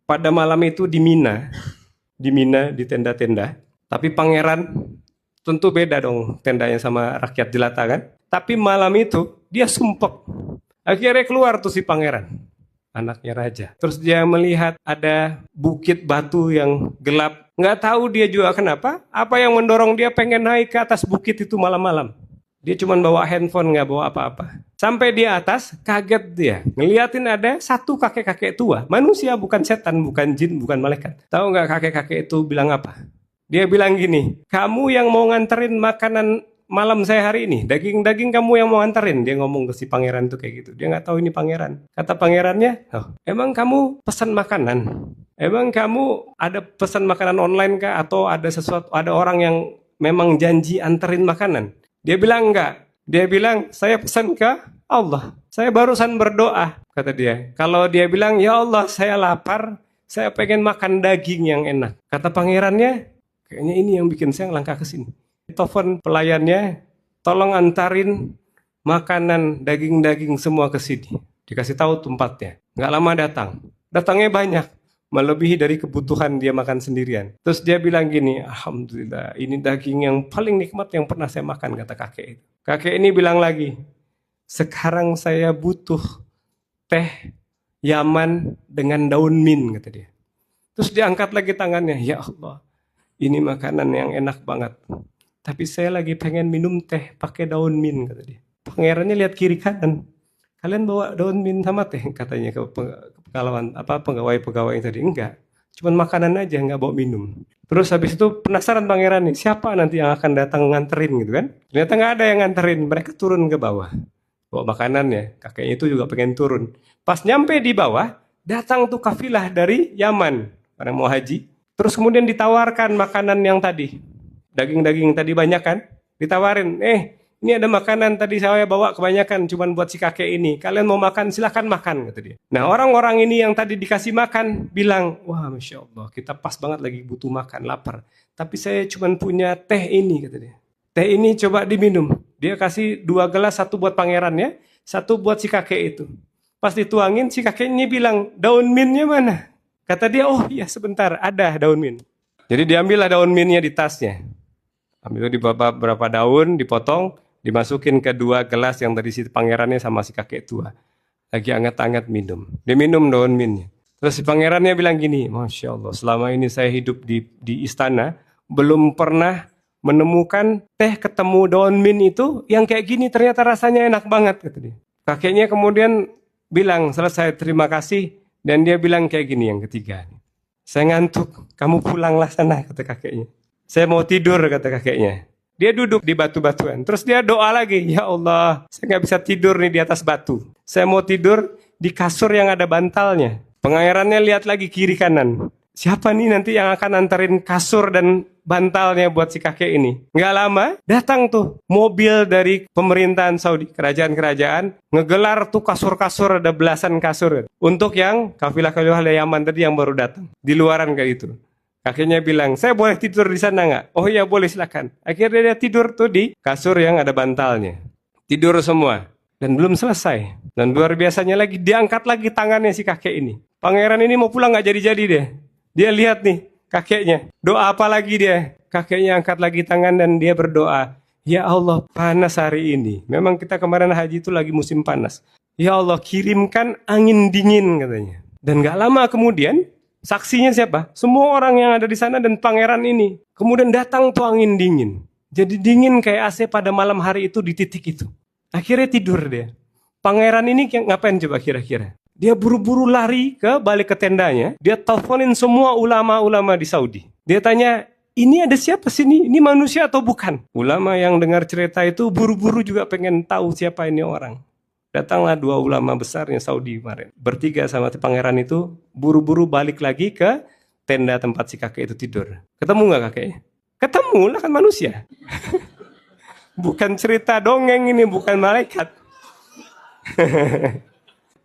pada malam itu di Mina, di tenda-tenda. Tapi pangeran tentu beda dong tendanya sama rakyat jelata kan. Tapi malam itu dia sumpek. Akhirnya keluar tuh si pangeran, anaknya raja. Terus dia melihat ada bukit batu yang gelap. Nggak tahu dia juga kenapa. Apa yang mendorong dia pengen naik ke atas bukit itu malam-malam. Dia cuma bawa handphone, nggak bawa apa-apa. Sampai di atas, kaget dia. Ngeliatin ada satu kakek-kakek tua. Manusia, bukan setan, bukan jin, bukan malaikat. Tahu nggak kakek-kakek itu bilang apa? Dia bilang gini, kamu yang mau nganterin makanan malam saya hari ini, daging-daging kamu yang mau nganterin. Dia ngomong ke si pangeran tuh kayak gitu. Dia nggak tahu ini pangeran. Kata pangerannya, oh, emang kamu pesan makanan? Emang kamu ada pesan makanan online kah? Atau ada sesuatu, ada orang yang memang janji anterin makanan? Dia bilang enggak. Dia bilang, saya pesan ke Allah. Saya barusan berdoa, kata dia. Kalau dia bilang, ya Allah, saya lapar, saya pengen makan daging yang enak. Kata pangerannya, kayaknya ini yang bikin saya langkah ke sini. Telepon pelayannya, tolong antarin makanan daging-daging semua ke sini. Dikasih tahu tempatnya. Nggak lama datang. Datangnya banyak. Melebihi dari kebutuhan dia makan sendirian. Terus dia bilang gini, alhamdulillah ini daging yang paling nikmat yang pernah saya makan, kata kakek itu. Kakek ini bilang lagi, sekarang saya butuh teh Yaman dengan daun mint, kata dia. Terus diangkat lagi tangannya, ya Allah, ini makanan yang enak banget. Tapi saya lagi pengen minum teh pakai daun mint, kata dia. Pangerannya lihat kiri kanan. Kalian bawa daun mint sama teh, katanya ke pegawai-pegawai yang tadi. Enggak, cuman makanan aja, nggak bawa minum. Terus habis itu penasaran pangeran nih, siapa nanti yang akan datang nganterin gitu kan. Ternyata nggak ada yang nganterin, mereka turun ke bawah. Bawa makanannya, kakeknya itu juga pengen turun. Pas nyampe di bawah, datang tuh kafilah dari Yaman, orang mau haji. Terus kemudian ditawarkan makanan yang tadi. Daging-daging tadi banyak kan, ditawarin, ini ada makanan tadi saya bawa kebanyakan cuman buat si kakek ini. Kalian mau makan silahkan makan, kata dia. Nah orang-orang ini yang tadi dikasih makan bilang, wah Masya Allah kita pas banget lagi butuh makan, lapar. Tapi saya cuman punya teh ini, kata dia. Teh ini coba diminum. Dia kasih 2 gelas, satu buat pangerannya, satu buat si kakek itu. Pas dituangin si kakeknya bilang, daun mintnya mana? Kata dia, oh iya sebentar ada daun mint. Jadi diambillah daun mintnya di tasnya. Ambil di beberapa daun, dipotong, dimasukin ke 2 gelas yang tadi si pangerannya sama si kakek tua. Lagi anget-anget minum. Dia minum daun mintnya. Terus si pangerannya bilang gini, Masya Allah, selama ini saya hidup di istana, belum pernah menemukan teh ketemu daun mint itu yang kayak gini, ternyata rasanya enak banget, kata dia. Kakeknya kemudian bilang, selesai terima kasih, dan dia bilang kayak gini yang ketiga. Saya ngantuk, kamu pulanglah sana, kata kakeknya. Saya mau tidur, kata kakeknya. Dia duduk di batu-batuan. Terus dia doa lagi. Ya Allah, saya nggak bisa tidur nih di atas batu. Saya mau tidur di kasur yang ada bantalnya. Pangerannya lihat lagi kiri kanan. Siapa nih nanti yang akan anterin kasur dan bantalnya buat si kakek ini? Nggak lama, datang tuh mobil dari pemerintahan Saudi, kerajaan-kerajaan, ngegelar tuh kasur-kasur, ada belasan kasur. Untuk yang kafilah-kafilah dari Yaman tadi yang baru datang. Di luaran kayak gitu. Kakeknya bilang, saya boleh tidur di sana nggak? Oh iya boleh, silakan. Akhirnya dia tidur tuh di kasur yang ada bantalnya. Tidur semua. Dan belum selesai. Dan luar biasanya lagi, diangkat lagi tangannya si kakek ini. Pangeran ini mau pulang nggak jadi-jadi deh. Dia lihat nih kakeknya. Doa apa lagi dia? Kakeknya angkat lagi tangan dan dia berdoa. Ya Allah, panas hari ini. Memang kita kemarin haji itu lagi musim panas. Ya Allah, kirimkan angin dingin, katanya. Dan nggak lama kemudian, saksinya siapa? Semua orang yang ada di sana dan pangeran ini. Kemudian datang tuh angin dingin. Jadi dingin kayak AC pada malam hari itu di titik itu. Akhirnya tidur dia. Pangeran ini ngapain coba kira-kira? Dia buru-buru lari balik ke tendanya. Dia teleponin semua ulama-ulama di Saudi. Dia tanya, ini ada siapa sini? Ini manusia atau bukan? Ulama yang dengar cerita itu buru-buru juga pengen tahu siapa ini orang. Datanglah 2 ulama besarnya Saudi kemarin. Bertiga sama pangeran itu buru-buru balik lagi ke tenda tempat si kakek itu tidur. Ketemu nggak kakeknya? Ketemu lah, kan manusia. Bukan cerita dongeng ini, bukan malaikat.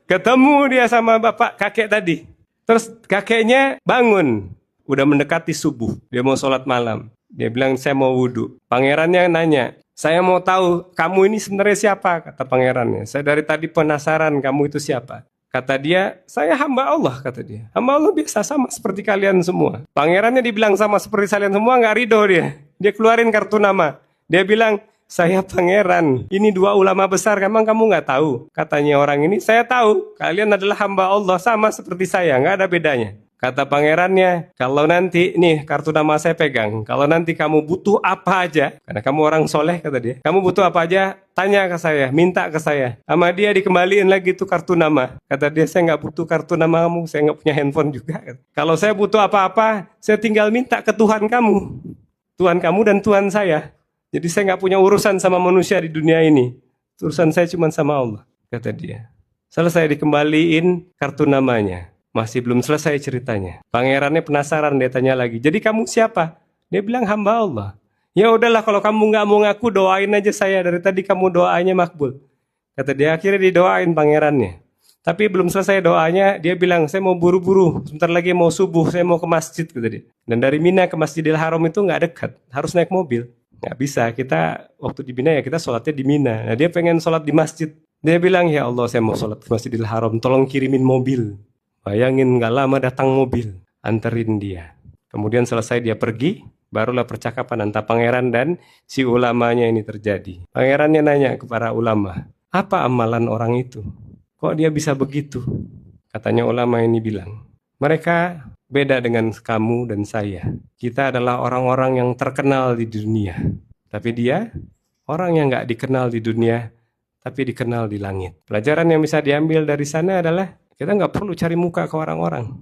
Ketemu dia sama bapak kakek tadi. Terus kakeknya bangun. Udah mendekati subuh. Dia mau sholat malam. Dia bilang, saya mau wudhu. Pangerannya nanya, saya mau tahu kamu ini sebenarnya siapa, kata pangerannya. Saya dari tadi penasaran kamu itu siapa. Kata dia, saya hamba Allah, kata dia. Hamba Allah biasa sama seperti kalian semua. Pangerannya dibilang sama seperti kalian semua, nggak ridho dia. Dia keluarin kartu nama. Dia bilang, saya pangeran. Ini dua ulama besar, emang kamu nggak tahu? Katanya orang ini, saya tahu. Kalian adalah hamba Allah, sama seperti saya, nggak ada bedanya. Kata pangerannya, kalau nanti, nih kartu nama saya pegang, kalau nanti kamu butuh apa aja, karena kamu orang soleh kata dia, kamu butuh apa aja, tanya ke saya, minta ke saya. Sama dia dikembaliin lagi tuh kartu nama. Kata dia, saya nggak butuh kartu nama kamu, saya nggak punya handphone juga. Kalau saya butuh apa-apa, saya tinggal minta ke Tuhan kamu. Tuhan kamu dan Tuhan saya. Jadi saya nggak punya urusan sama manusia di dunia ini. Urusan saya cuma sama Allah, kata dia. Selesai dikembaliin kartu namanya. Masih belum selesai ceritanya. Pangerannya penasaran, dia tanya lagi. Jadi kamu siapa? Dia bilang hamba Allah. Ya udahlah, kalau kamu nggak mau ngaku, doain aja saya. Dari tadi kamu doanya makbul. Kata dia, akhirnya didoain pangerannya. Tapi belum selesai doanya, dia bilang, saya mau buru-buru. Sebentar lagi mau subuh, saya mau ke masjid. Kata dia. Dan dari Mina ke Masjidil Haram itu nggak dekat. Harus naik mobil. Nggak bisa, kita waktu di Mina ya kita sholatnya di Mina. Nah dia pengen sholat di masjid. Dia bilang, ya Allah saya mau sholat ke Masjidil Haram, tolong kirimin mobil. Bayangin gak lama datang mobil, anterin dia. Kemudian selesai dia pergi, barulah percakapan antara pangeran dan si ulamanya ini terjadi. Pangerannya nanya kepada ulama, apa amalan orang itu? Kok dia bisa begitu? Katanya ulama ini bilang, mereka beda dengan kamu dan saya. Kita adalah orang-orang yang terkenal di dunia. Tapi dia, orang yang gak dikenal di dunia, tapi dikenal di langit. Pelajaran yang bisa diambil dari sana adalah, kita nggak perlu cari muka ke orang-orang.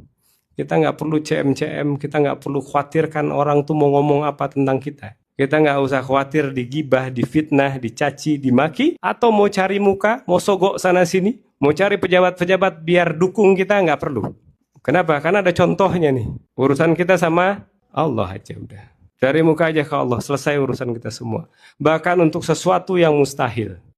Kita nggak perlu CM-CM, kita nggak perlu khawatirkan orang tuh mau ngomong apa tentang kita. Kita nggak usah khawatir digibah, difitnah, dicaci, dimaki, atau mau cari muka, mau sogok sana-sini, mau cari pejabat-pejabat biar dukung kita, nggak perlu. Kenapa? Karena ada contohnya nih. Urusan kita sama Allah aja udah. Cari muka aja ke Allah, selesai urusan kita semua. Bahkan untuk sesuatu yang mustahil.